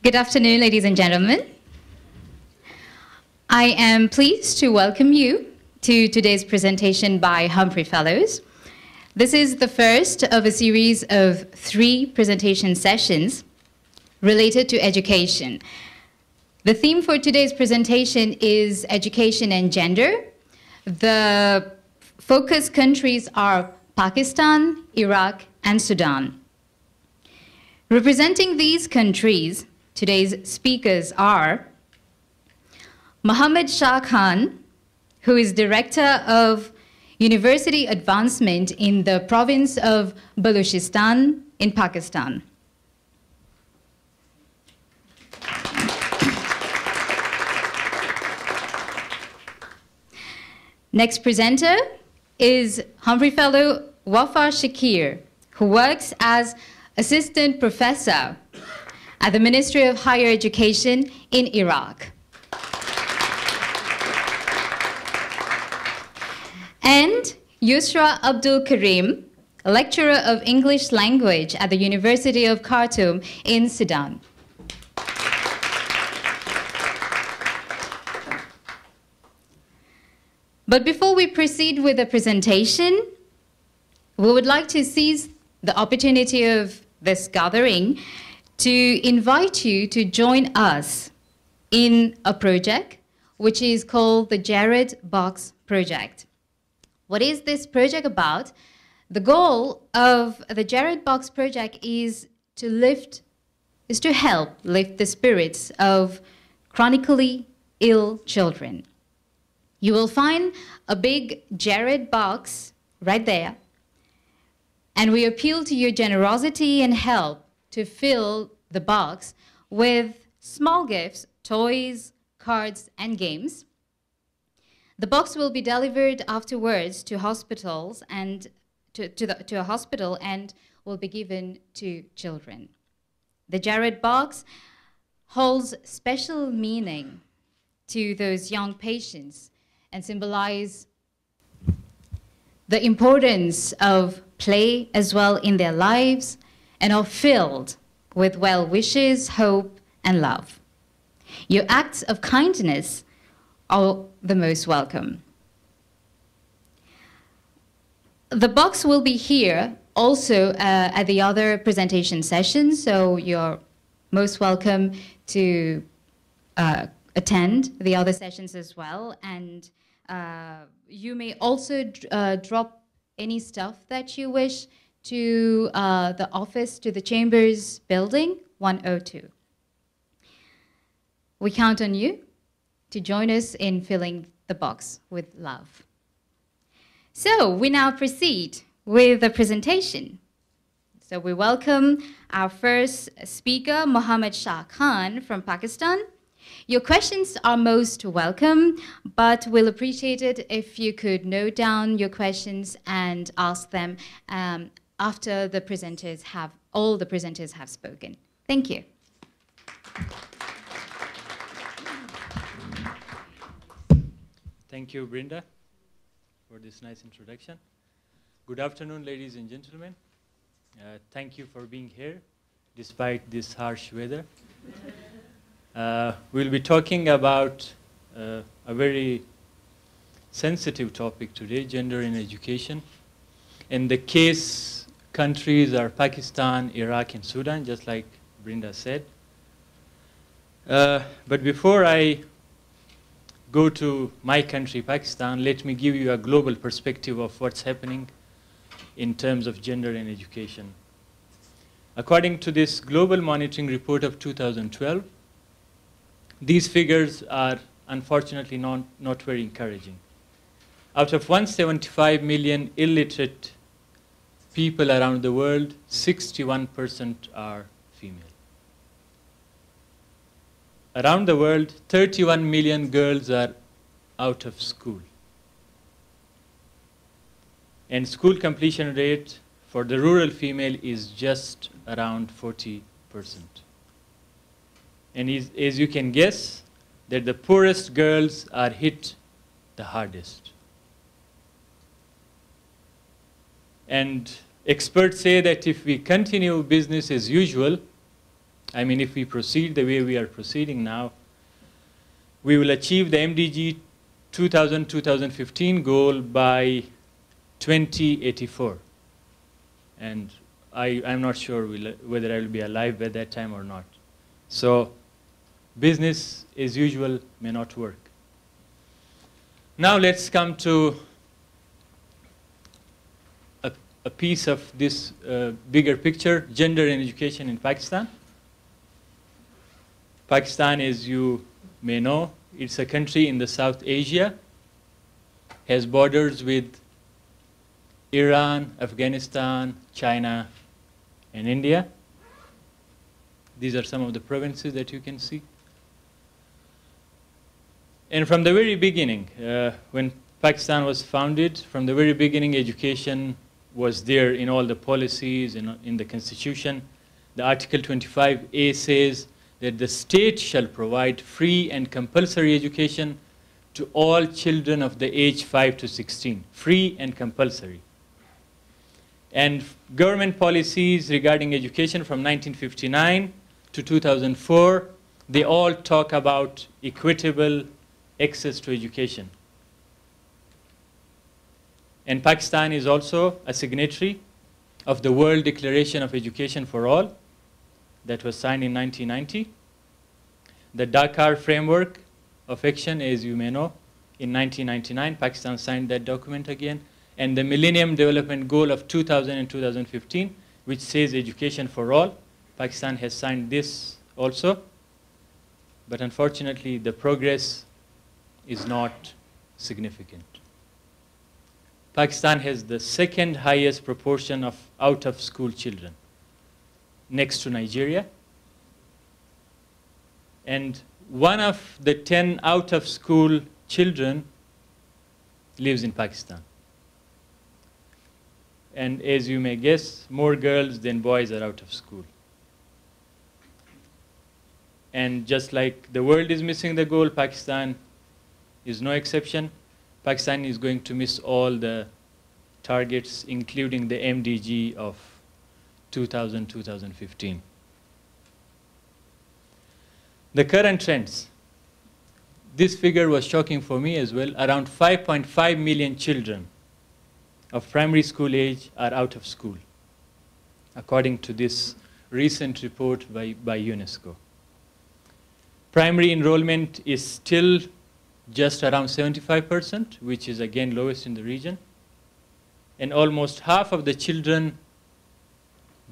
Good afternoon, ladies and gentlemen. I am pleased to welcome you to today's presentation by Humphrey Fellows. This is the first of a series of 3 presentation sessions related to education. The theme for today's presentation is education and gender. The focus countries are Pakistan, Iraq, and Sudan. Representing these countries, today's speakers are Mohammed Shah Khan, who is Director of University Advancement in the province of Balochistan in Pakistan. Next presenter is Humphrey Fellow Wafa Shakir, who works as Assistant Professor at the Ministry of Higher Education in Iraq. And Yusra Abdul Karim, Lecturer of English Language at the University of Khartoum in Sudan. But before we proceed with the presentation, we would like to seize the opportunity of this gathering to invite you to join us in a project which is called the Jared Box Project. What is this project about? The goal of the Jared Box Project is to help lift the spirits of chronically ill children. You will find a big Jared box right there, and we appeal to your generosity and help to fill the box with small gifts, toys, cards, and games. The box will be delivered afterwards to hospitals and to a hospital and will be given to children. The Jared box holds special meaning to those young patients and symbolize the importance of play as well in their lives and are filled with well wishes, hope, and love. Your acts of kindness are the most welcome. The box will be here also at the other presentation sessions, so you're most welcome to attend the other sessions as well. And you may also drop any stuff that you wish to the office, to the Chambers building 102. We count on you to join us in filling the box with love. So we now proceed with the presentation. So we welcome our first speaker, Mohammed Shah Khan from Pakistan. Your questions are most welcome, but we'll appreciate it if you could note down your questions and ask them after all the presenters have spoken. Thank you. Thank you, Brinda, for this nice introduction. Good afternoon, ladies and gentlemen. Thank you for being here, despite this harsh weather. We'll be talking about a very sensitive topic today, gender in education. And the case countries are Pakistan, Iraq, and Sudan, just like Brinda said. But before I go to my country, Pakistan, let me give you a global perspective of what's happening in terms of gender in education. According to this Global Monitoring Report of 2012, these figures are unfortunately not very encouraging. Out of 175 million illiterate people around the world, 61% are female. Around the world, 31 million girls are out of school. And school completion rate for the rural female is just around 40%. And as you can guess, that the poorest girls are hit the hardest. And experts say that if we continue business as usual, I mean, if we proceed the way we are proceeding now, we will achieve the MDG 2000-2015 goal by 2084. And I'm not sure whether I will be alive by that time or not. So business as usual may not work. Now let's come to a piece of this bigger picture, gender and education in Pakistan. Pakistan, as you may know, it's a country in the South Asia, has borders with Iran, Afghanistan, China, and India. These are some of the provinces that you can see. And from the very beginning, when Pakistan was founded, from the very beginning, education was there in all the policies, in the constitution. The Article 25A says that the state shall provide free and compulsory education to all children of the age 5 to 16, free and compulsory. And government policies regarding education from 1959 to 2004, they all talk about equitable access to education. And Pakistan is also a signatory of the World Declaration of Education for All that was signed in 1990. The Dakar Framework of Action, as you may know, in 1999, Pakistan signed that document again. And the Millennium Development Goal of 2000 and 2015, which says education for all, Pakistan has signed this also. But unfortunately, the progress is not significant. Pakistan has the second highest proportion of out-of-school children, next to Nigeria. And one of the 10 out-of-school children lives in Pakistan. And as you may guess, more girls than boys are out of school. And just like the world is missing the goal, Pakistan is no exception. Pakistan is going to miss all the targets, including the MDG of 2000-2015. The current trends. This figure was shocking for me as well. Around 5.5 million children of primary school age are out of school, according to this recent report by UNESCO. Primary enrollment is still just around 75%, which is again lowest in the region. And almost half of the children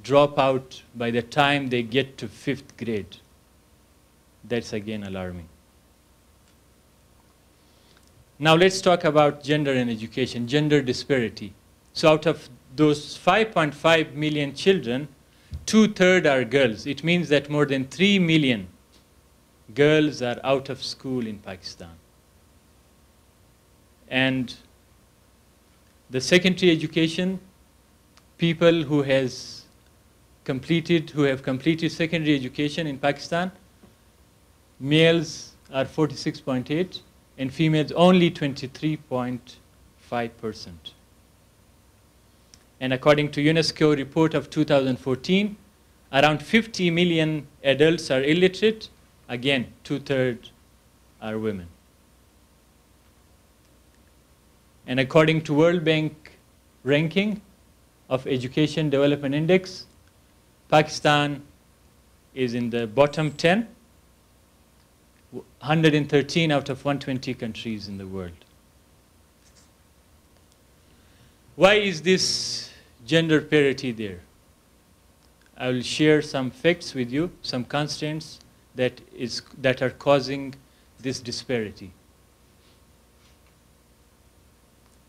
drop out by the time they get to 5th grade. That's again alarming. Now let's talk about gender and education, gender disparity. So out of those 5.5 million children, 2/3 are girls. It means that more than 3 million girls are out of school in Pakistan. And the secondary education, people who have completed secondary education in Pakistan, males are 46.8 and females only 23.5%. And according to UNESCO report of 2014, around 50 million adults are illiterate. Again, 2/3 are women. And according to World Bank ranking of Education Development Index, Pakistan is in the bottom 10, 113 out of 120 countries in the world. Why is this gender parity there? I will share some facts with you, some constraints that are causing this disparity.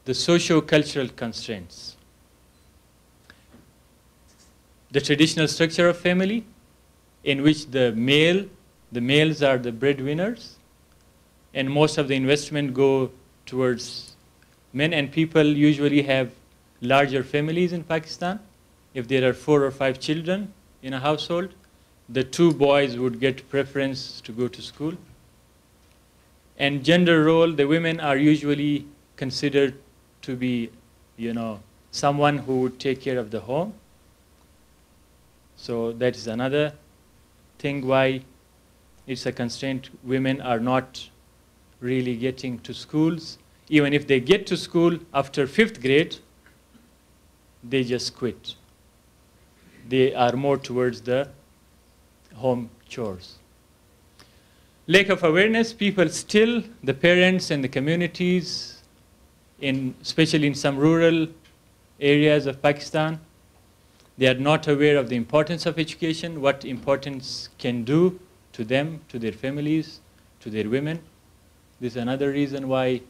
The socio-cultural constraints. The traditional structure of family, in which the males are the breadwinners, and most of the investment go towards men, and people usually have larger families in Pakistan. If there are 4 or 5 children in a household, the 2 boys would get preference to go to school. And gender role, the women are usually considered to be, someone who would take care of the home. So that is another thing why it's a constraint. Women are not really getting to schools. Even if they get to school after 5th grade, they just quit. They are more towards the home chores. Lack of awareness, people still, the parents and the communities, especially in some rural areas of Pakistan, they are not aware of the importance of education, what importance can do to them, to their families, to their women. This is another reason why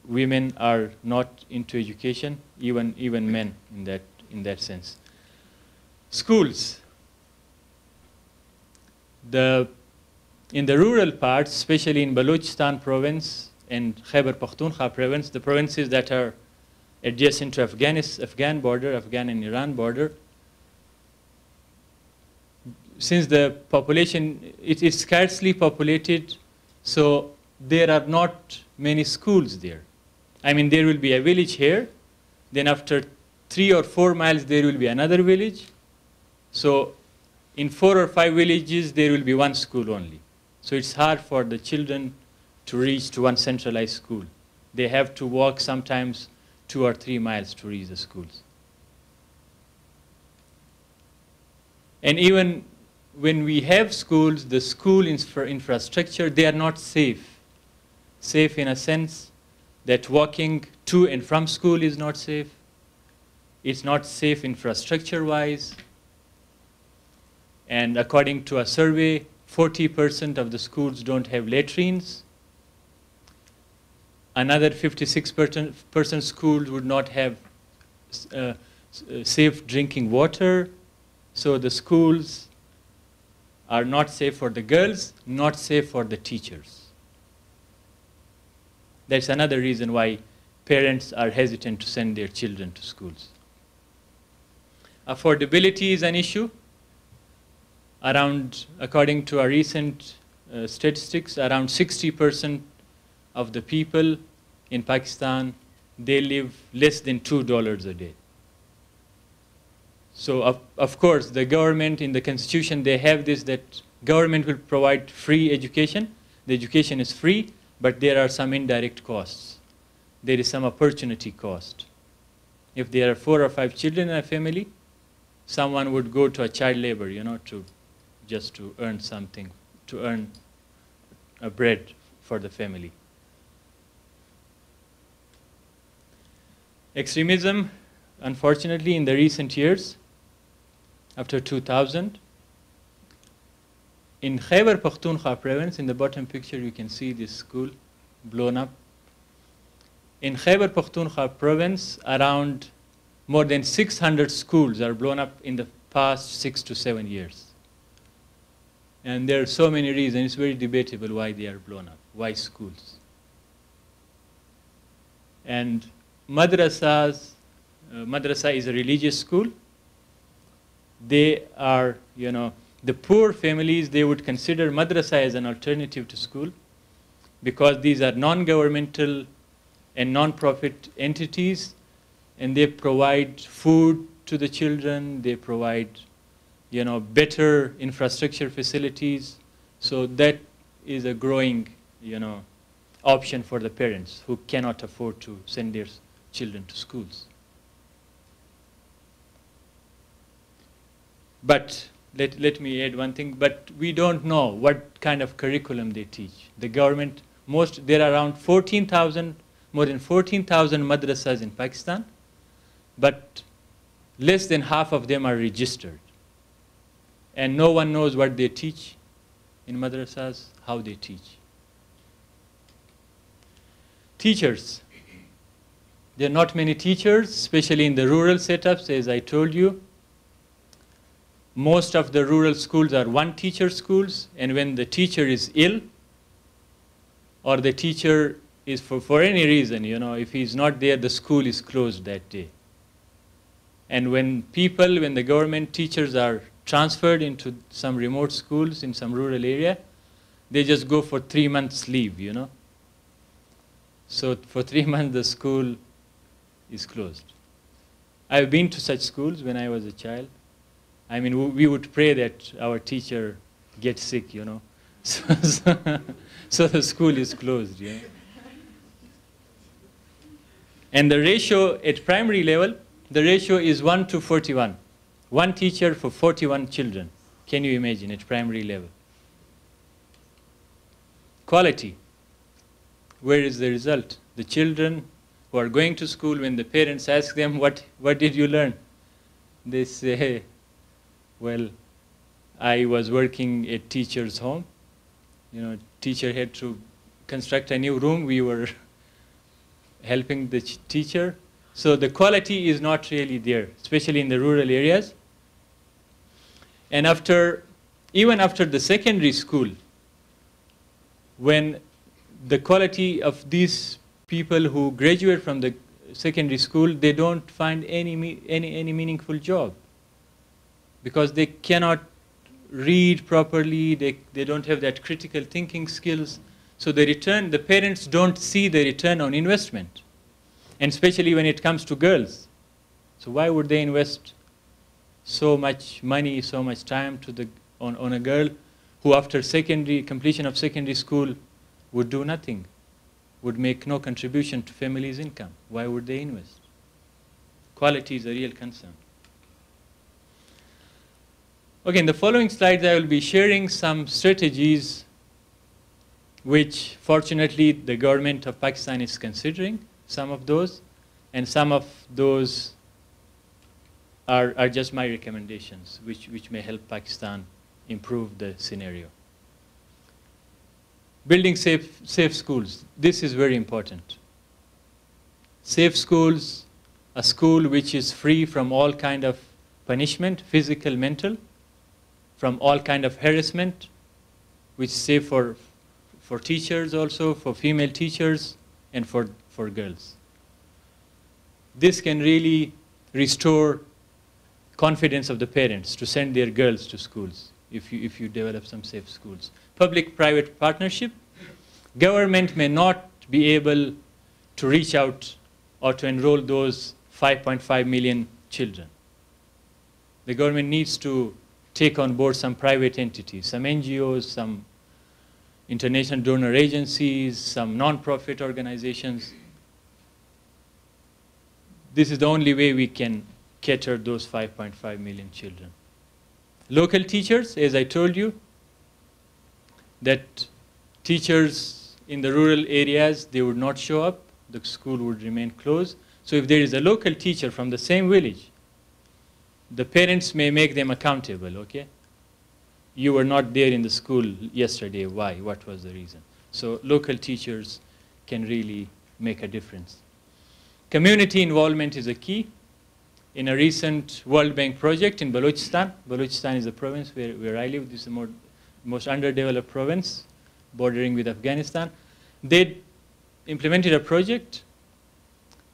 women are not into education, even men in that sense. Schools. In the rural parts, especially in Balochistan province and Khyber Pakhtunkhwa province, the provinces that are adjacent to Afghan border, Afghan and Iran border, since the population, it is scarcely populated, so there are not many schools there. I mean, there will be a village here, then after 3 or 4 miles there will be another village. So in 4 or 5 villages there will be one school only. So it's hard for the children to reach to one centralized school. They have to walk sometimes 2 or 3 miles to reach the schools. And even when we have schools, the school infrastructure, they are not safe. Safe in a sense that walking to and from school is not safe. It's not safe infrastructure-wise. And according to a survey, 40% of the schools don't have latrines. Another 56% schools would not have safe drinking water. So the schools are not safe for the girls, not safe for the teachers. That's another reason why parents are hesitant to send their children to schools. Affordability is an issue. According to our recent statistics, around 60% of the people in Pakistan, they live less than $2 a day. So of course, the government, in the constitution, they have this, that government will provide free education. The education is free, but there are some indirect costs. There is some opportunity cost. If there are 4 or 5 children in a family, someone would go to a child labor, just to earn something, to earn a bread for the family. Extremism, unfortunately, in the recent years, after 2000, in Khyber Pakhtunkhwa province, in the bottom picture you can see this school blown up. In Khyber Pakhtunkhwa province, around more than 600 schools are blown up in the past 6 to 7 years. And there are so many reasons. It's very debatable why they are blown up, why schools. And madrasas, madrasa is a religious school. They are, the poor families, they would consider madrasa as an alternative to school because these are non-governmental and non-profit entities, and they provide food to the children, they provide better infrastructure facilities. So that is a growing, option for the parents who cannot afford to send their children to schools. But let me add one thing, but we don't know what kind of curriculum they teach. The government, there are around more than 14,000 madrasas in Pakistan, but less than half of them are registered. And no one knows what they teach in madrasas, how they teach. Teachers. There are not many teachers, especially in the rural setups, as I told you. Most of the rural schools are one-teacher schools, and when the teacher is ill, or the teacher is for any reason, if he's not there, the school is closed that day. And when the government teachers are transferred into some remote schools in some rural area, they just go for 3 months leave, So for 3 months, the school is closed. I've been to such schools when I was a child. I mean, we would pray that our teacher gets sick, you know. So the school is closed, yeah. And the ratio at primary level, the ratio is 1 to 41. One teacher for 41 children. Can you imagine at primary level? Quality. Where is the result? The children who are going to school, when the parents ask them, what did you learn? They say, well, I was working at teacher's home. You know, teacher had to construct a new room. We were helping the teacher. So the quality is not really there, especially in the rural areas. And even after the secondary school, when the quality of these people who graduate from the secondary school, they don't find any meaningful job because they cannot read properly, they don't have that critical thinking skills. So the parents don't see the return on investment, and especially when it comes to girls. So why would they invest so much money, so much time on a girl who after completion of secondary school would do nothing, would make no contribution to family's income? Why would they invest? Quality is a real concern. Okay, in the following slides, I will be sharing some strategies which, fortunately, the government of Pakistan is considering, some of those, and some of those are just my recommendations, which may help Pakistan improve the scenario. Building safe schools. This is very important. Safe schools, a school which is free from all kind of punishment, physical, mental, from all kind of harassment, which is safe for teachers also, for female teachers, and for girls. This can really restore confidence of the parents to send their girls to schools if you develop some safe schools. Public-private partnership. Government may not be able to reach out or to enroll those 5.5 million children. The government needs to take on board some private entities, some NGOs, some international donor agencies, some non-profit organizations. This is the only way we can cater those 5.5 million children. Local teachers, as I told you, that teachers in the rural areas, they would not show up, the school would remain closed. So if there is a local teacher from the same village, the parents may make them accountable, okay? You were not there in the school yesterday, why? What was the reason? So local teachers can really make a difference. Community involvement is a key. In a recent World Bank project in Balochistan, Balochistan is a province where I live, this is the most underdeveloped province bordering with Afghanistan. They implemented a project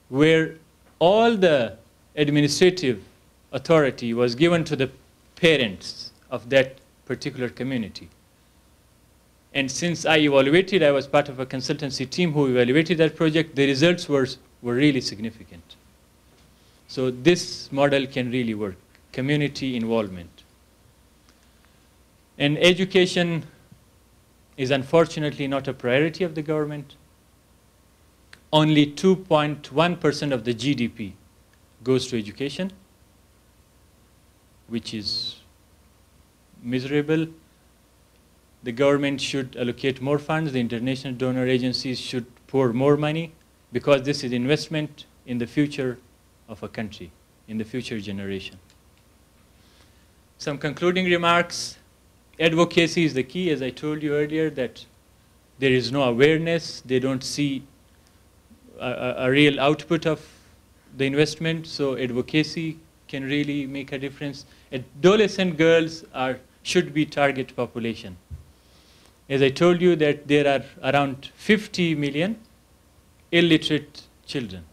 where all the administrative authority was given to the parents of that particular community. And since I evaluated, I was part of a consultancy team who evaluated that project, the results were really significant. So this model can really work, community involvement. And education is unfortunately not a priority of the government. Only 2.1% of the GDP goes to education, which is miserable. The government should allocate more funds. The international donor agencies should pour more money because this is investment in the future of a country, in the future generation. Some concluding remarks. Advocacy is the key, as I told you earlier, that there is no awareness. They don't see a real output of the investment, so advocacy can really make a difference. Adolescent girls should be target population. As I told you that there are around 50 million illiterate children.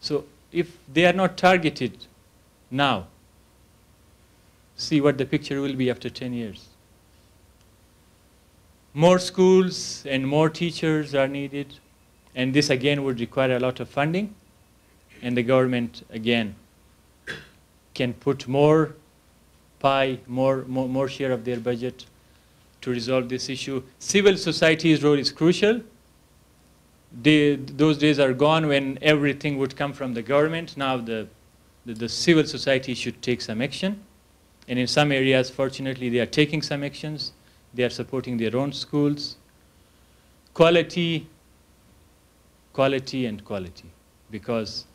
So if they are not targeted now, see what the picture will be after 10 years. More schools and more teachers are needed, and this again would require a lot of funding, and the government again can put more pie, more share of their budget to resolve this issue. Civil society's role is crucial. Those days are gone when everything would come from the government. Now the civil society should take some action. And in some areas, fortunately, they are taking some actions. They are supporting their own schools. Quality, and quality. Because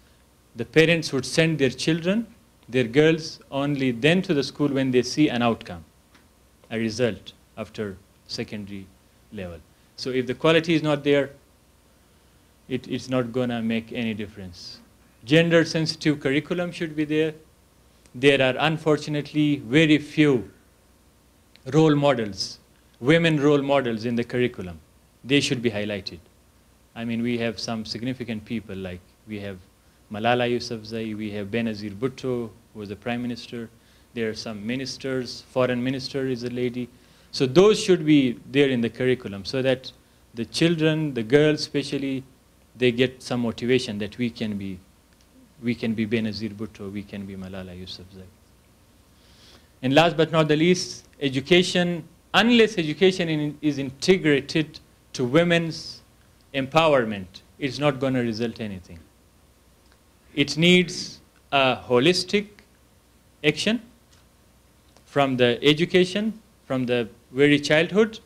the parents would send their children, their girls, only then to the school when they see an outcome, a result after secondary level. So if the quality is not there, it's not going to make any difference. Gender-sensitive curriculum should be there. There are unfortunately very few role models, women role models in the curriculum. They should be highlighted. I mean, we have some significant people, like we have Malala Yousafzai, we have Benazir Bhutto, who was the prime minister. There are some ministers, foreign minister is a lady. So those should be there in the curriculum so that the children, the girls especially, they get some motivation that we can be Benazir Bhutto, we can be Malala Yousafzai. And last but not the least, education, unless education is integrated to women's empowerment, it's not going to result in anything. It needs a holistic action from the education, from the very childhood,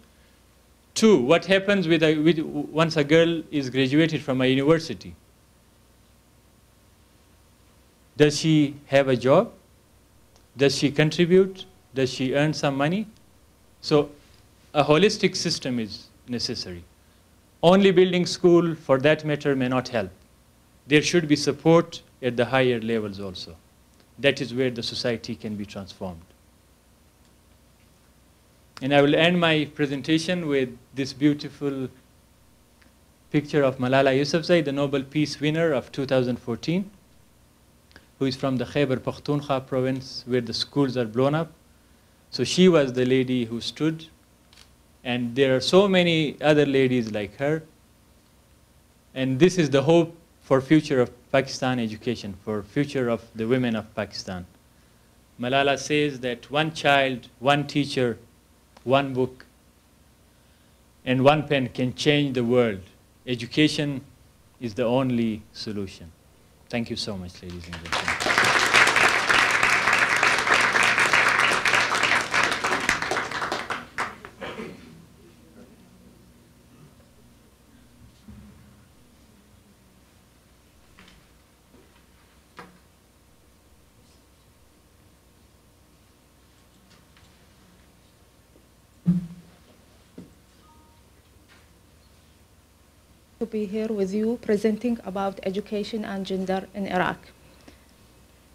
to what happens once a girl is graduated from a university. Does she have a job? Does she contribute? Does she earn some money? So a holistic system is necessary. Only building school, for that matter, may not help. There should be support at the higher levels also. That is where the society can be transformed. And I will end my presentation with this beautiful picture of Malala Yousafzai, the Nobel Peace winner of 2014, who is from the Khyber Pakhtunkhwa province, where the schools are blown up. So she was the lady who stood. And there are so many other ladies like her. And this is the hope for future of Pakistan education, for future of the women of Pakistan. Malala says that one child, one teacher, one book, and one pen can change the world. Education is the only solution. Thank you so much, ladies and gentlemen. To be here with you presenting about education and gender in Iraq.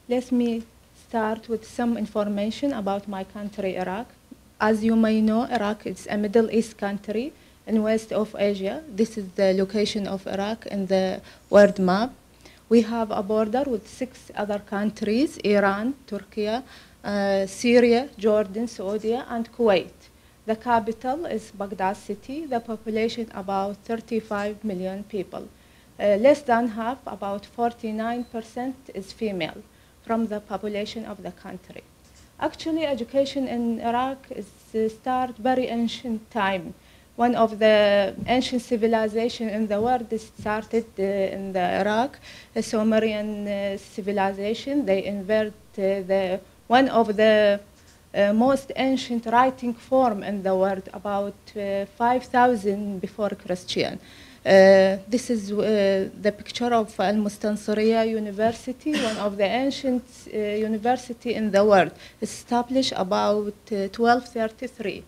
Let me start with some information about my country, Iraq. As you may know, Iraq is a Middle East country in west of Asia. This is the location of Iraq in the world map. We have a border with 6 other countries: Iran, Turkey, Syria, Jordan, Saudi, and Kuwait. The capital is Baghdad city. The population about 35 million people. Less than half, about 49%, is female from the population of the country. Actually, education in Iraq is start very ancient time. One of the ancient civilization in the world is started in the Iraq, the Sumerian civilization. They invent one of the most ancient writing form in the world, about 5,000 before Christian. This is the picture of Al-Mustansiriya University, one of the ancient university in the world, established about 1233.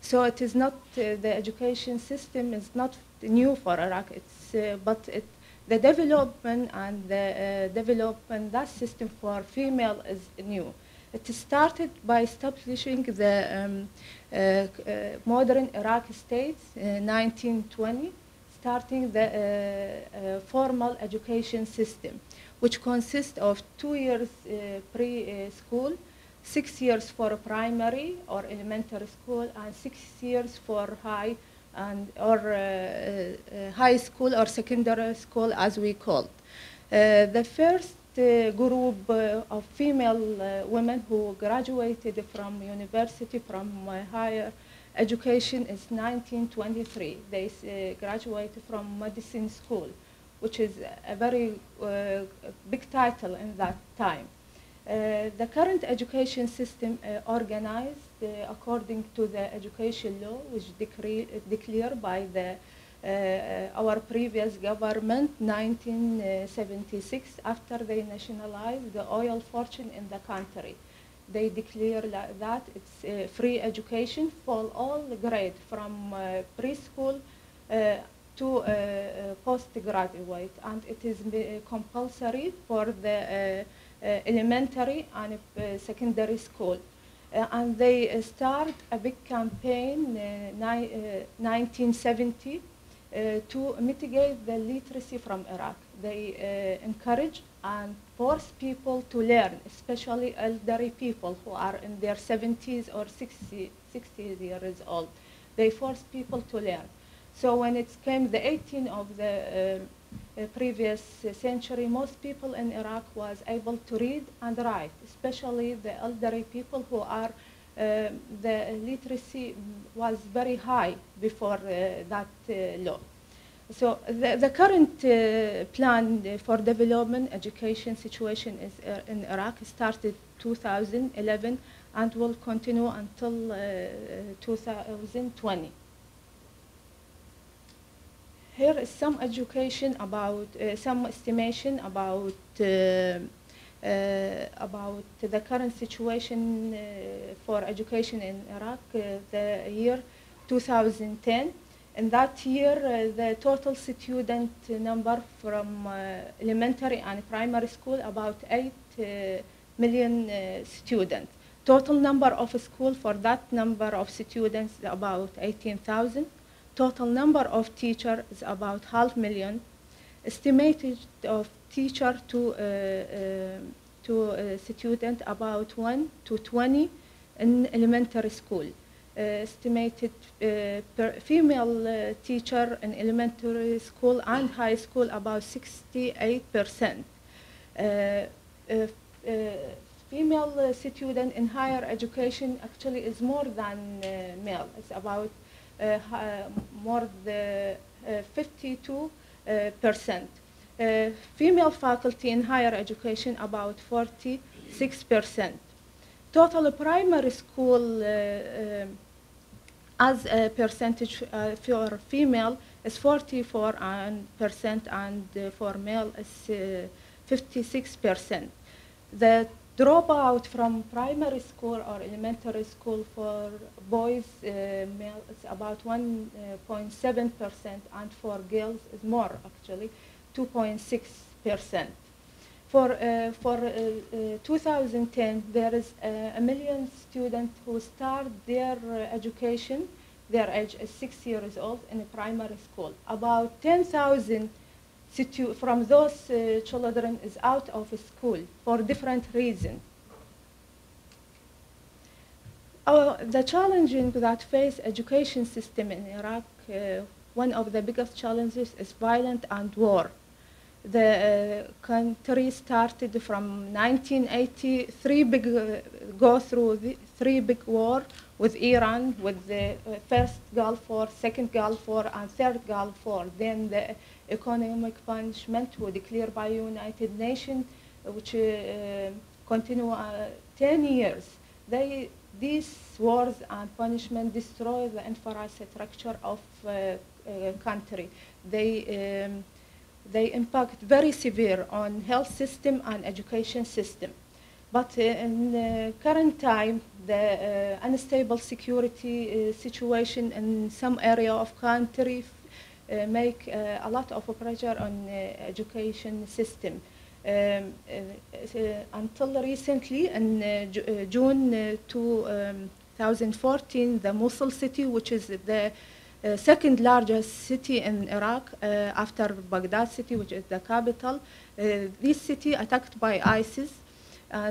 So it is not, the education system is not new for Iraq, the development and the development that system for female is new. It started by establishing the modern Iraq states in 1920, starting the formal education system, which consists of 2 years preschool, 6 years for primary or elementary school, and 6 years for high school or secondary school, as we call it. The first group of female women who graduated from university, from higher education is 1923. They graduated from medicine school, which is a very big title in that time. The current education system organized according to the education law, which declared by the our previous government, 1976, after they nationalized the oil fortune in the country. They declare that it's free education for all grades, from preschool to postgraduate, and it is compulsory for the elementary and secondary school. And they start a big campaign 1970 to mitigate the literacy from Iraq. They encourage and force people to learn, especially elderly people who are in their 70s or 60 years old. They force people to learn. So when it came the 18th of the previous century, most people in Iraq was able to read and write, especially the elderly people who are, the literacy was very high before that law. So the current plan for development education situation is in Iraq started 2011 and will continue until 2020. Here is some education about, some estimation about the current situation for education in Iraq, the year 2010. In that year, the total student number from elementary and primary school, about 8 million students. Total number of schools for that number of students, about 18,000. Total number of teachers is about 500,000. Estimated of teacher to student about 1 to 20 in elementary school. Estimated per female teacher in elementary school and high school about 68%. Female student in higher education actually is more than male. It's about more than 52%. Female faculty in higher education about 46%. Total primary school as a percentage for female is 44% and for male is 56%. The dropout from primary school or elementary school for boys male is about 1.7%, and for girls is more actually, 2.6%. For 2010, there is 1 million students who start their education. Their age is 6 years old in a primary school. About 10,000 from those children is out of school for different reasons. The challenges that face education system in Iraq, one of the biggest challenges is violence and war. The country started from 1980, go through the 3 big wars with Iran, with the first Gulf War, second Gulf War, and third Gulf War. Then the economic punishment was declared by United Nations, which continue 10 years. These wars and punishment destroy the infrastructure of country. They impact very severe on health system and education system. But in the current time, the unstable security situation in some area of country make a lot of pressure on education system. Until recently, in June 2014, the Mosul city, which is the second largest city in Iraq after Baghdad city, which is the capital, this city attacked by ISIS.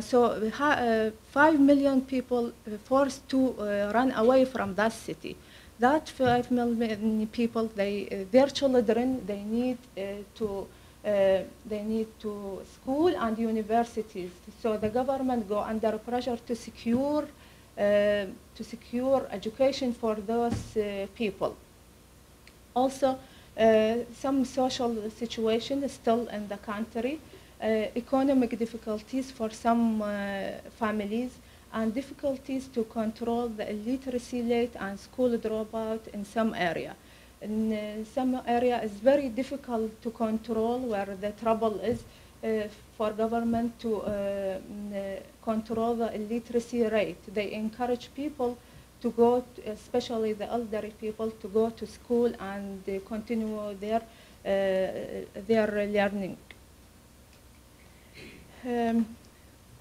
So 5 million people forced to run away from that city. That 5 million people, their children, they need to they need to school and universities. So the government go under pressure to secure education for those people. Also, some social situation is still in the country, economic difficulties for some families, and difficulties to control the illiteracy rate and school dropout in some area. In some area it's very difficult to control where the trouble is for government to control the illiteracy rate. They encourage people to go, especially the elderly people, to go to school and continue their learning.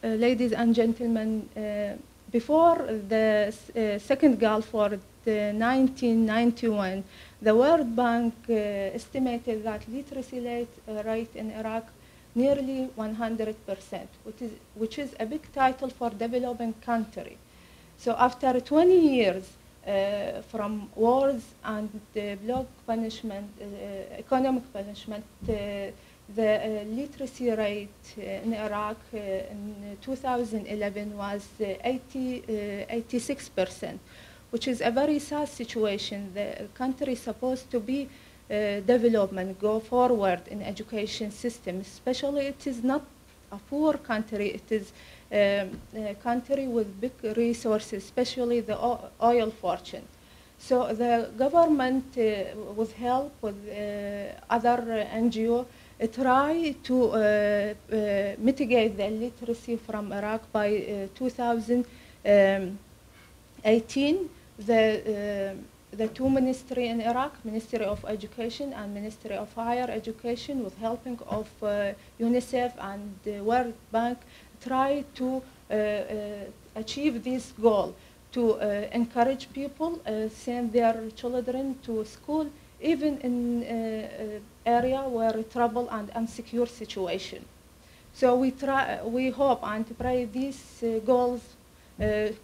Ladies and gentlemen, before the second Gulf War, the 1991, the World Bank estimated that literacy rate in Iraq nearly 100%, which is a big title for developing country. So after 20 years from wars and block punishment, economic punishment, the literacy rate in Iraq in 2011 was 86%, which is a very sad situation. The country is supposed to be development, go forward in education system, especially it is not a poor country, it is a country with big resources, especially the oil fortune. So the government, with help with other NGO, try to mitigate the illiteracy from Iraq by 2018. The two ministries in Iraq, Ministry of Education and Ministry of Higher Education, with helping of UNICEF and the World Bank, try to achieve this goal, to encourage people, send their children to school, even in area where trouble and insecure situation. So we hope and pray these goals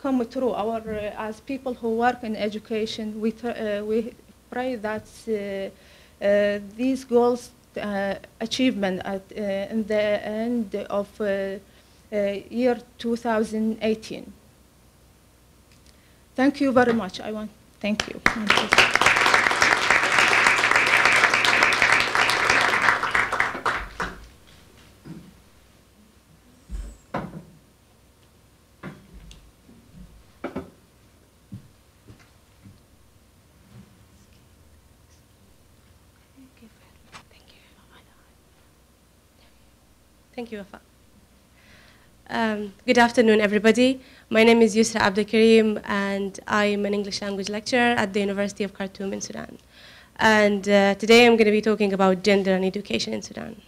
come true. As people who work in education, we pray that these goals achievement in the end of year 2018. Thank you very much. Thank you. Thank you, Wafa. Good afternoon, everybody. My name is Yusra Abdelkarim, and I'm an English language lecturer at the University of Khartoum in Sudan. And today I'm going to be talking about gender and education in Sudan.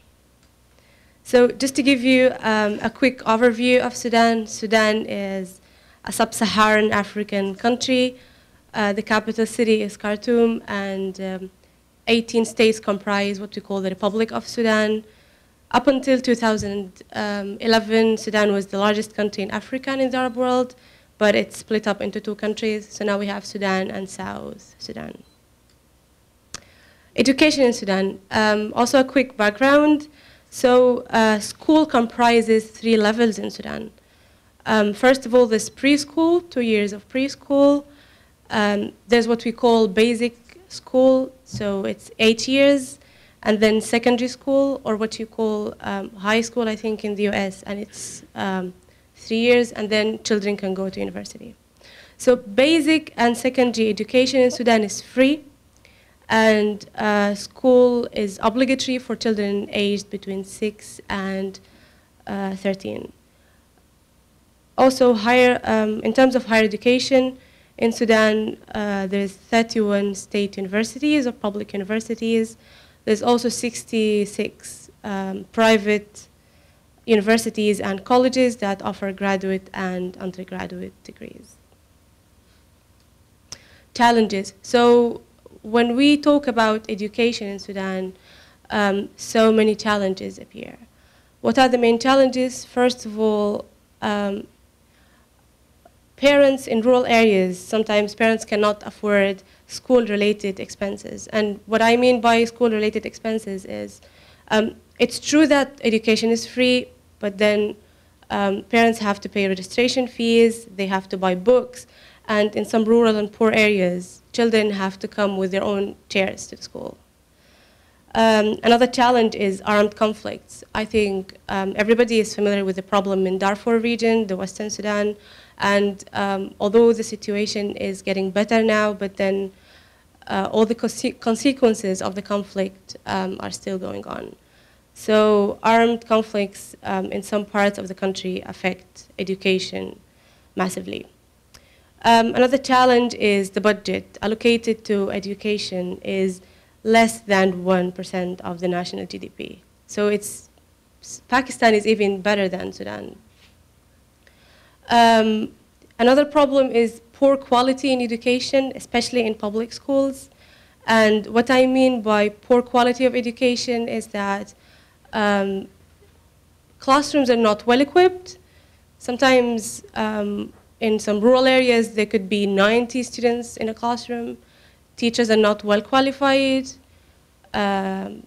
So just to give you a quick overview of Sudan, Sudan is a sub-Saharan African country. The capital city is Khartoum, and 18 states comprise what we call the Republic of Sudan. Up until 2011, Sudan was the largest country in Africa and in the Arab world, but it's split up into two countries. So now we have Sudan and South Sudan. Education in Sudan. Also a quick background. So school comprises 3 levels in Sudan. First of all, there's preschool, 2 years of preschool. There's what we call basic school, so it's 8 years. And then secondary school, or what you call high school, I think, in the US, and it's 3 years, and then children can go to university. So basic and secondary education in Sudan is free, and school is obligatory for children aged between 6 and 13. Also, in terms of higher education, in Sudan, there's 31 state universities or public universities. There's also 66 private universities and colleges that offer graduate and undergraduate degrees. Challenges. So when we talk about education in Sudan, so many challenges appear. What are the main challenges? First of all, parents in rural areas, sometimes parents cannot afford school-related expenses. And what I mean by school-related expenses is It's true that education is free, but then parents have to pay registration fees, they have to buy books, and in some rural and poor areas, children have to come with their own chairs to the school. Another challenge is armed conflicts. I think everybody is familiar with the problem in Darfur region, the Western Sudan, and although the situation is getting better now, but then all the consequences of the conflict are still going on. So armed conflicts in some parts of the country affect education massively. Another challenge is the budget allocated to education is less than 1% of the national GDP. So Pakistan is even better than Sudan. Another problem is poor quality in education, especially in public schools. And what I mean by poor quality of education is that classrooms are not well equipped. Sometimes in some rural areas, there could be 90 students in a classroom. Teachers are not well qualified, and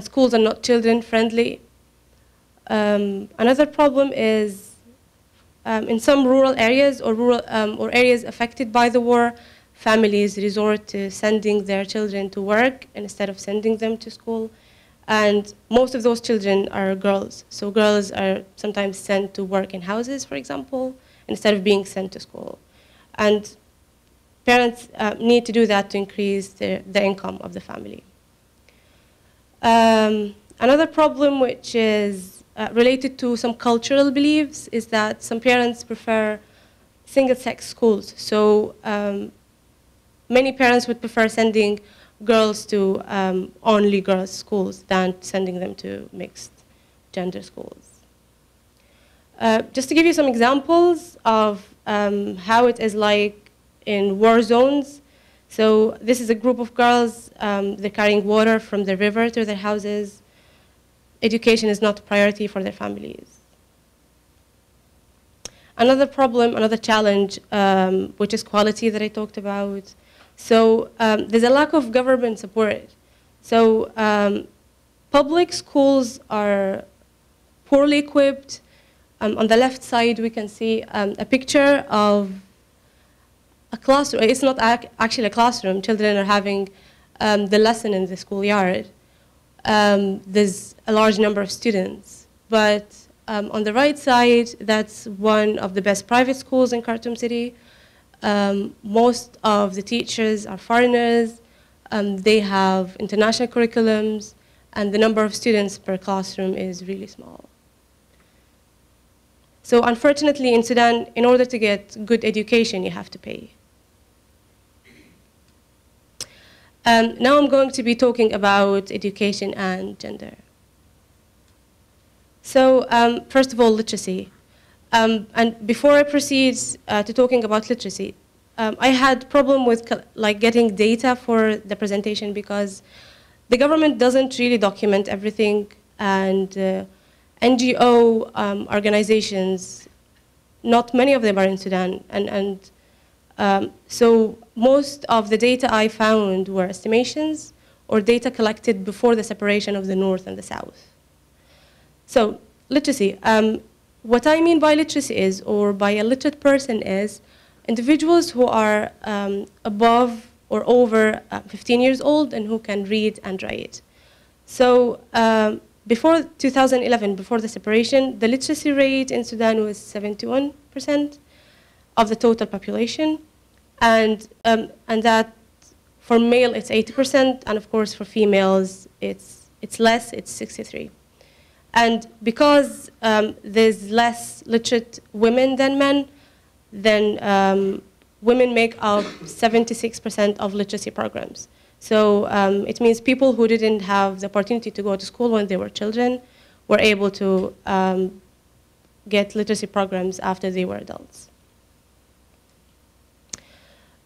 schools are not children friendly. Another problem is in some rural areas or areas affected by the war, families resort to sending their children to work instead of sending them to school. And most of those children are girls. So girls are sometimes sent to work in houses, for example, instead of being sent to school. And parents need to do that to increase the income of the family. Another problem which is related to some cultural beliefs is that some parents prefer single-sex schools. So many parents would prefer sending girls to only girls' schools than sending them to mixed gender schools. Just to give you some examples of how it is like in war zones. So this is a group of girls, they're carrying water from the river to their houses. Education is not a priority for their families. Another problem, another challenge, which is quality that I talked about. So there's a lack of government support. So public schools are poorly equipped. On the left side, we can see a picture of a classroom. It's not actually a classroom. Children are having the lesson in the schoolyard. There's a large number of students. But on the right side, that's one of the best private schools in Khartoum City. Most of the teachers are foreigners. They have international curriculums, and the number of students per classroom is really small. So unfortunately, in Sudan, in order to get good education, you have to pay. Now I'm going to be talking about education and gender. So first of all, literacy. And before I proceed to talking about literacy, I had problem with getting data for the presentation because the government doesn't really document everything, and NGO organizations, not many of them are in Sudan, and so most of the data I found were estimations or data collected before the separation of the North and the South. So literacy. What I mean by literacy is, or by a literate person is, individuals who are above or over 15 years old and who can read and write. So before 2011, before the separation, the literacy rate in Sudan was 71% of the total population. And that for male, it's 80%, and of course for females, it's less, it's 63%. And because there's less literate women than men, then women make up 76% of literacy programs. So it means people who didn't have the opportunity to go to school when they were children were able to get literacy programs after they were adults.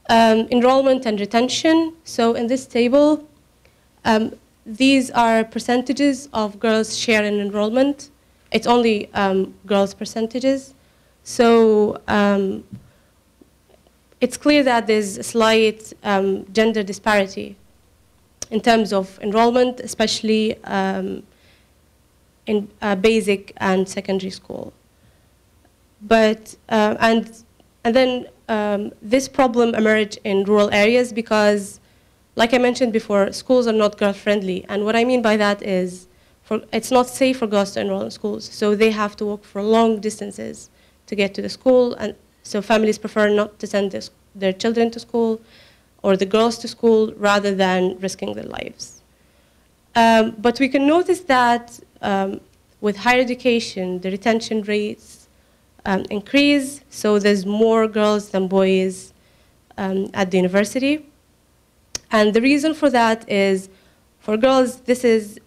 Enrollment and retention. So in this table, these are percentages of girls' share in enrollment. It's only girls' percentages. So it's clear that there's a slight gender disparity. in terms of enrollment, especially in basic and secondary school. But, and then this problem emerged in rural areas because, like I mentioned before, schools are not girl-friendly. And what I mean by that is it's not safe for girls to enroll in schools. So they have to walk for long distances to get to the school. And so families prefer not to send their children to school or the girls to school rather than risking their lives. But we can notice that with higher education, the retention rates increase. So there's more girls than boys at the university. And the reason for that is, for girls, this is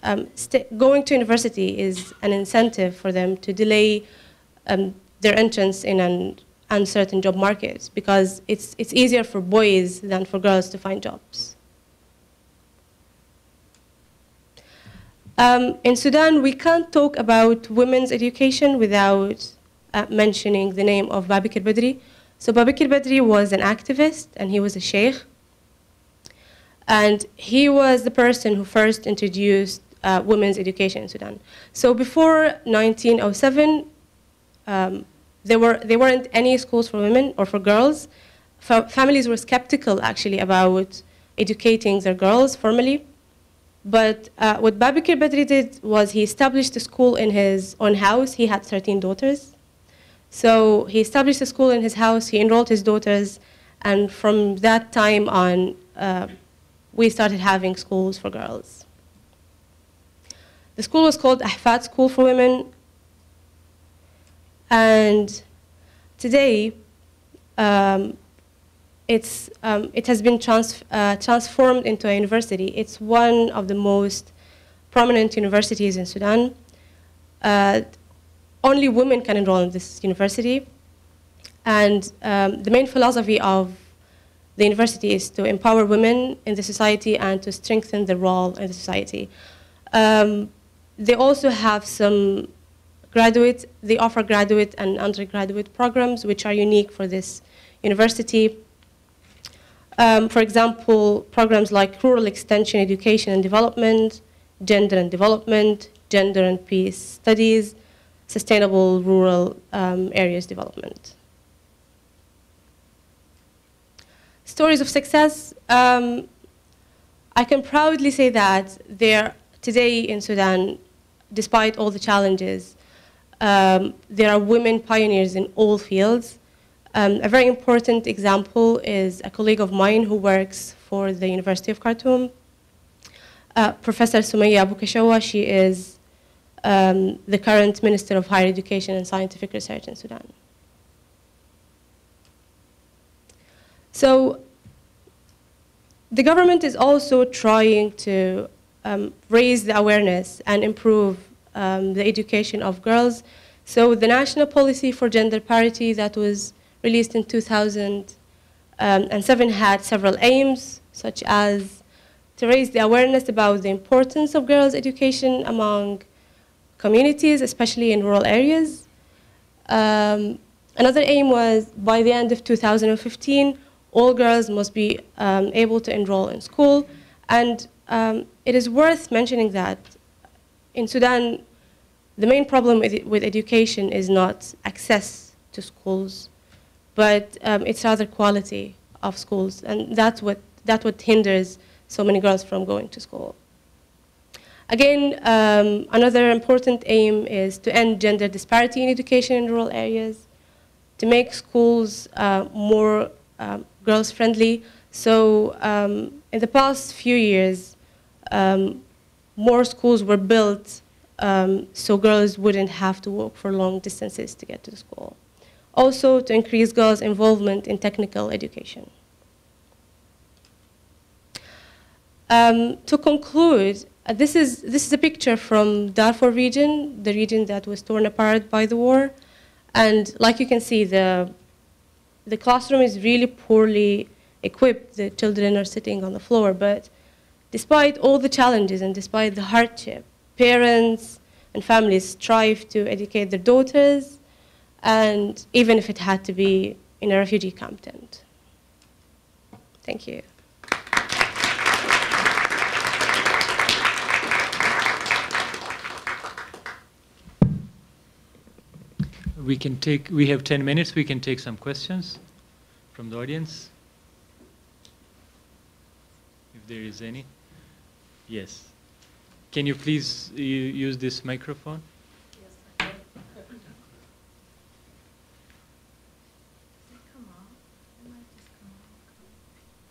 going to university is an incentive for them to delay their entrance in an uncertain job market, because it's easier for boys than for girls to find jobs. In Sudan, we can't talk about women's education without mentioning the name of Babakar Badri. So Babakar Badri was an activist, and he was a sheikh. And he was the person who first introduced women's education in Sudan. So before 1907, there weren't any schools for women or for girls. Families were skeptical, actually, about educating their girls formally. But what Babakar Badri did was he established a school in his own house. He had 13 daughters. So he established a school in his house. He enrolled his daughters. And from that time on, we started having schools for girls. The school was called Ahfad School for Women. And today, it has been transformed into a university. It's one of the most prominent universities in Sudan. Only women can enroll in this university. And the main philosophy of the university is to empower women in the society and to strengthen their role in the society. They also have some they offer graduate and undergraduate programs which are unique for this university. For example, programs like Rural Extension Education and Development, Gender and Development, Gender and Peace Studies, Sustainable Rural Areas Development. Stories of success. I can proudly say that today in Sudan, despite all the challenges, there are women pioneers in all fields. A very important example is a colleague of mine who works for the University of Khartoum, Professor Sumaya Abu Kashawa. She is the current Minister of Higher Education and Scientific Research in Sudan. So the government is also trying to raise the awareness and improve the education of girls. So the National Policy for Gender Parity that was released in 2007 had several aims, such as to raise the awareness about the importance of girls' education among communities, especially in rural areas. Another aim was, by the end of 2015, all girls must be able to enroll in school. And it is worth mentioning that in Sudan, the main problem with education is not access to schools, but it's rather quality of schools. And that's what hinders so many girls from going to school. Again, another important aim is to end gender disparity in education in rural areas, to make schools more girls-friendly. So in the past few years, more schools were built so girls wouldn't have to walk for long distances to get to the school. Also, to increase girls' involvement in technical education. To conclude, this is a picture from Darfur region, the region that was torn apart by the war. And like you can see, the classroom is really poorly equipped. The children are sitting on the floor. But despite all the challenges and despite the hardship, parents and families strive to educate their daughters, and even if it had to be in a refugee camp tent. Thank you. we have 10 minutes, we can take some questions from the audience. If there is any. Yes. Can you please use this microphone?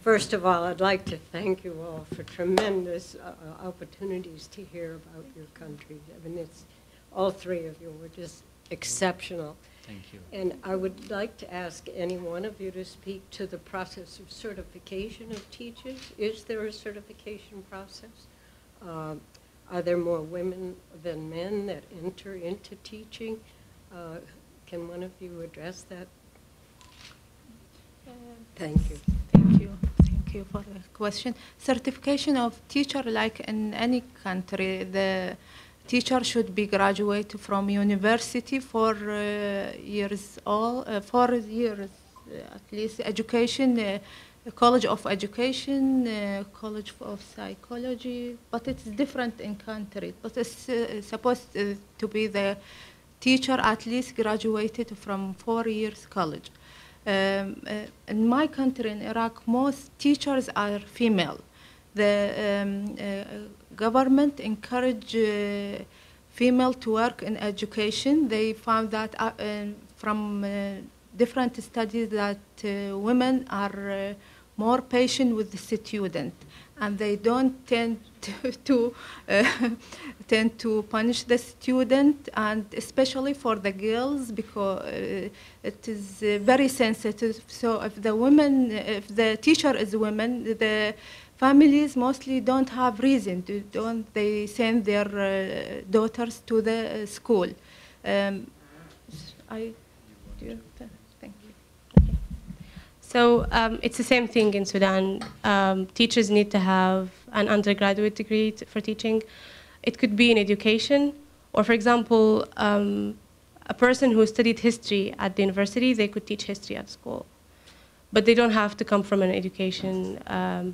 First of all, I'd like to thank you all for tremendous opportunities to hear about your country. I mean, all three of you were just exceptional. Thank you. And I would like to ask any one of you to speak to the process of certification of teachers. Is there a certification process? Are there more women than men that enter into teaching? Can one of you address that? Thank you. Thank you. Thank you for the question. Certification of teacher, like in any country, the teacher should be graduated from university for 4 years at least education, College of Education, College of Psychology, but it's different in country. But it's supposed to be the teacher at least graduated from 4 years college. In my country, in Iraq, most teachers are female. The government encourage female to work in education. They found that from different studies that women are more patient with the student, and they don't tend to punish the student, and especially for the girls, because it is very sensitive. So if the teacher is woman, the families mostly don't have reason to they send their daughters to the school. Thank you. So it's the same thing in Sudan. Teachers need to have an undergraduate degree for teaching. It could be in education, or for example, a person who studied history at the university, they could teach history at school. But they don't have to come from an education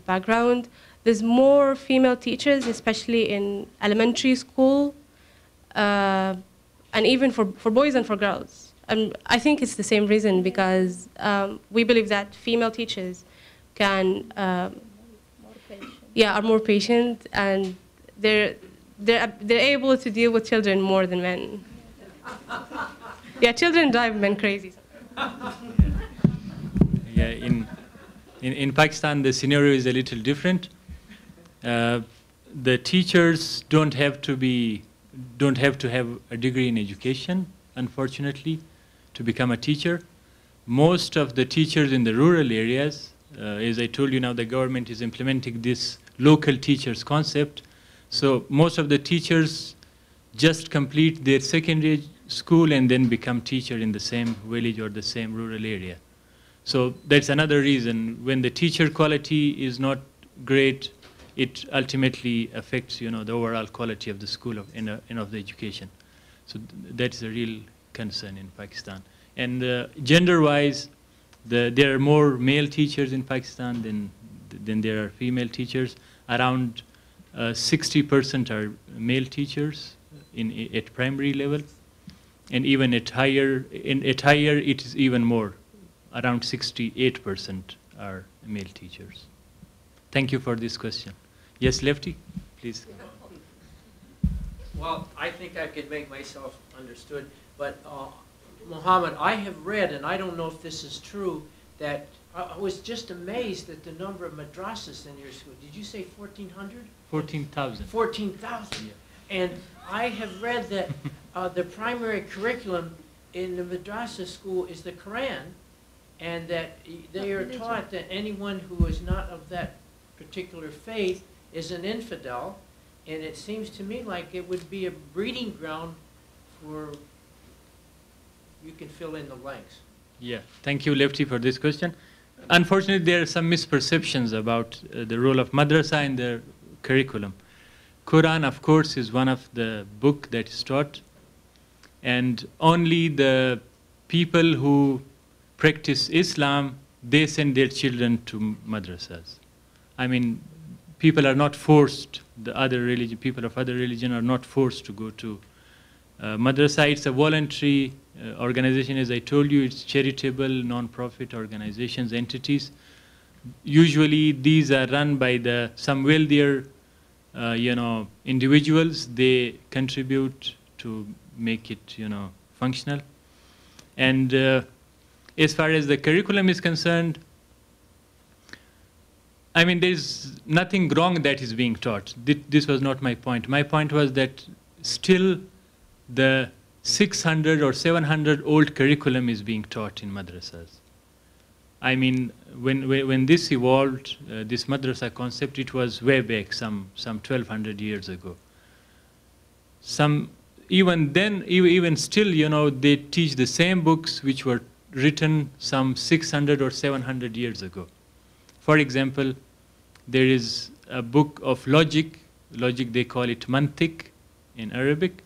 background. There's more female teachers, especially in elementary school, and even for boys and for girls. I think it's the same reason, because we believe that female teachers can, are more patient, and they're able to deal with children more than men. Yeah, children drive men crazy. Yeah, in Pakistan, the scenario is a little different. The teachers don't have to have a degree in education, unfortunately, to become a teacher. Most of the teachers in the rural areas, as I told you now, the government is implementing this local teachers concept. So most of the teachers just complete their secondary school and then become teacher in the same village or the same rural area. So that's another reason. When the teacher quality is not great, it ultimately affects, the overall quality of the school of the education. So that's a real concern in Pakistan. And gender-wise, there are more male teachers in Pakistan than there are female teachers. Around 60% are male teachers at primary level, and even at higher it is even more. Around 68% are male teachers. Thank you for this question. Yes, Lefty, please. Well, I think I could make myself understood, but Mohammed, I have read, and I don't know if this is true, that I was just amazed at the number of madrasas in your school. Did you say 1,400? 14,000. 14,000. Yeah. And I have read that the primary curriculum in the madrasa school is the Quran, and that they are taught that anyone who is not of that particular faith is an infidel, and it seems to me like it would be a breeding ground for, you can fill in the blanks. Yeah, thank you, Lefty, for this question. Unfortunately, there are some misperceptions about the role of madrasa in the curriculum. Quran, of course, is one of the book that is taught, and only the people who practice Islam, they send their children to madrasas. I mean, people are not forced, people of other religion are not forced to go to madrasa. It's a voluntary organization, as I told you, it's charitable, non-profit organizations, entities. Usually these are run by some wealthier individuals. They contribute to make it functional. And as far as the curriculum is concerned, I mean, there's nothing wrong that is being taught. This was not my point. My point was that still the 600 or 700 old curriculum is being taught in madrasas. I mean, when this evolved, this madrasa concept, it was way back, some 1,200 years ago. Even then, even still, they teach the same books which were written some 600 or 700 years ago. For example, there is a book of logic. Logic, they call it mantiq in Arabic.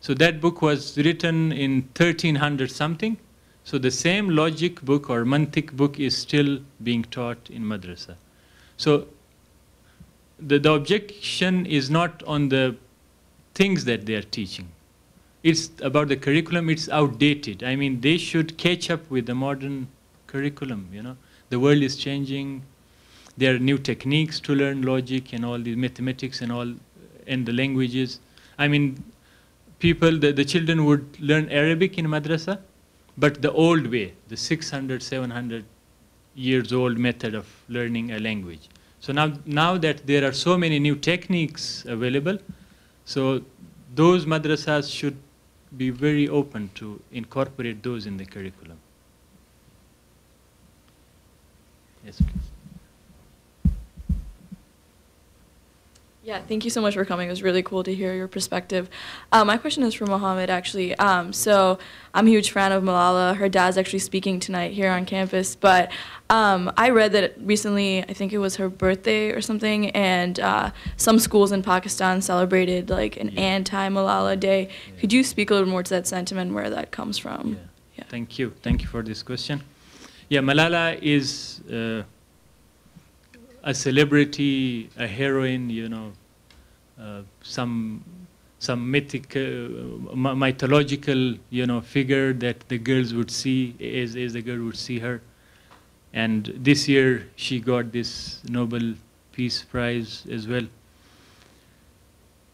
So that book was written in 1300 something. So the same logic book or mantiq book is still being taught in madrasa. So the objection is not on the things that they are teaching. It's about the curriculum. It's outdated. I mean, they should catch up with the modern curriculum. The world is changing. There are new techniques to learn logic and all the mathematics and all, and the languages. I mean, the children would learn Arabic in madrasa, but the old way, the 600, 700 years old method of learning a language. So now that there are so many new techniques available, so those madrasas should be very open to incorporate those in the curriculum. Yes, please. Yeah, thank you so much for coming. It was really cool to hear your perspective. My question is for Mohammed, actually. So I'm a huge fan of Malala. Her dad's actually speaking tonight here on campus. But I read that recently, I think it was her birthday or something, and some schools in Pakistan celebrated like an anti-Malala Day. Yeah. Could you speak a little more to that sentiment, where that comes from? Yeah. Yeah. Thank you. Thank you for this question. Yeah, Malala is a celebrity, a heroine, some mythological, figure that the girls would see as the girl would see her. And this year she got this Nobel Peace Prize as well.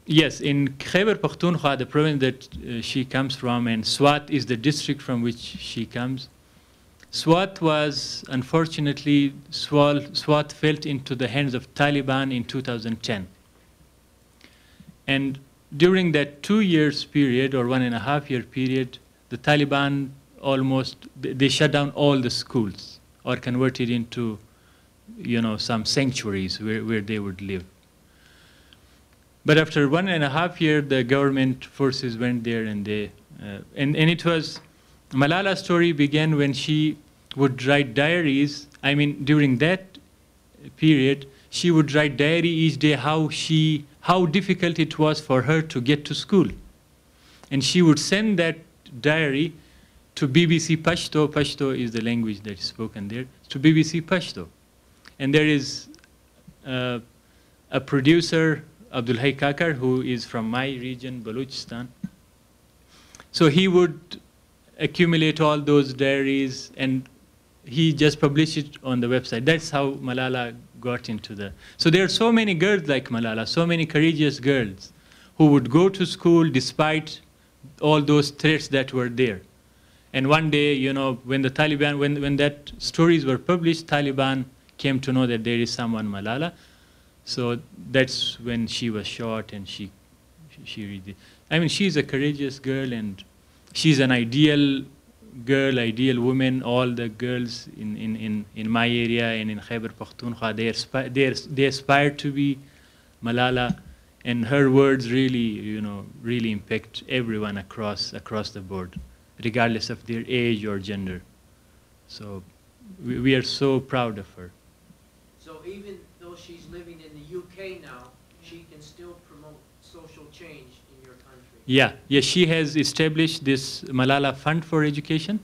Yes, in Khyber Pakhtunkhwa, the province that she comes from, and Swat is the district from which she comes. Swat was, unfortunately, Swat fell into the hands of Taliban in 2010. And during that 2 years period, or 1.5 year period, the Taliban they shut down all the schools or converted into, some sanctuaries where they would live. But after 1.5 years, the government forces went there, and and it was, Malala's story began when she would write diaries. I mean, during that period, she would write diary each day how difficult it was for her to get to school. And she would send that diary to BBC Pashto. Pashto is the language that is spoken there, to BBC Pashto. And there is a producer, Abdul Hai Kakar, who is from my region, Balochistan. So he would accumulate all those diaries, and he just published it on the website. That's how Malala got into the... So there are so many girls like Malala, so many courageous girls who would go to school despite all those threats that were there. And one day, when the Taliban, when that stories were published, Taliban came to know that there is someone, Malala. So that's when she was shot, and she really... I mean, she's a courageous girl, and she's an ideal girl, ideal woman. All the girls in my area and in Khyber Pakhtunkhwa, they aspire to be Malala, and her words really, really impact everyone across the board, regardless of their age or gender. So we are so proud of her. So even though she's living in the UK now, she can still promote social change in your country. Yeah, she has established this Malala Fund for Education,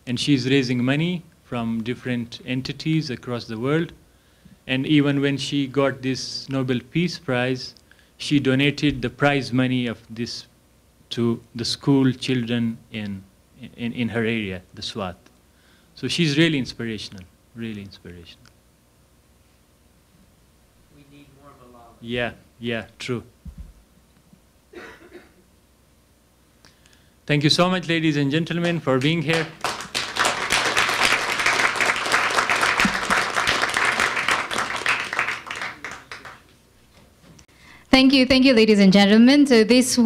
and she's raising money from different entities across the world. And even when she got this Nobel Peace Prize, she donated the prize money of this to the school children in in her area, the SWAT. So she's really inspirational, really inspirational. We need more Malala. Yeah, yeah, true. Thank you so much, ladies and gentlemen, for being here. Thank you, ladies and gentlemen. So these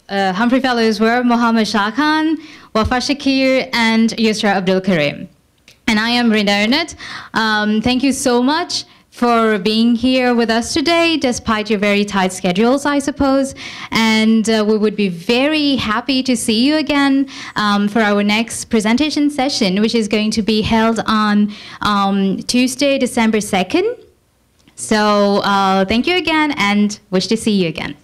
Humphrey Fellows were Mohammed Shah Khan, Wafa Shakir, and Yusra Abdul Karim. And I am Rinda Arnett. Thank you so much for being here with us today, despite your very tight schedules, I suppose. And we would be very happy to see you again for our next presentation session, which is going to be held on Tuesday, December 2nd. So thank you again, and wish to see you again.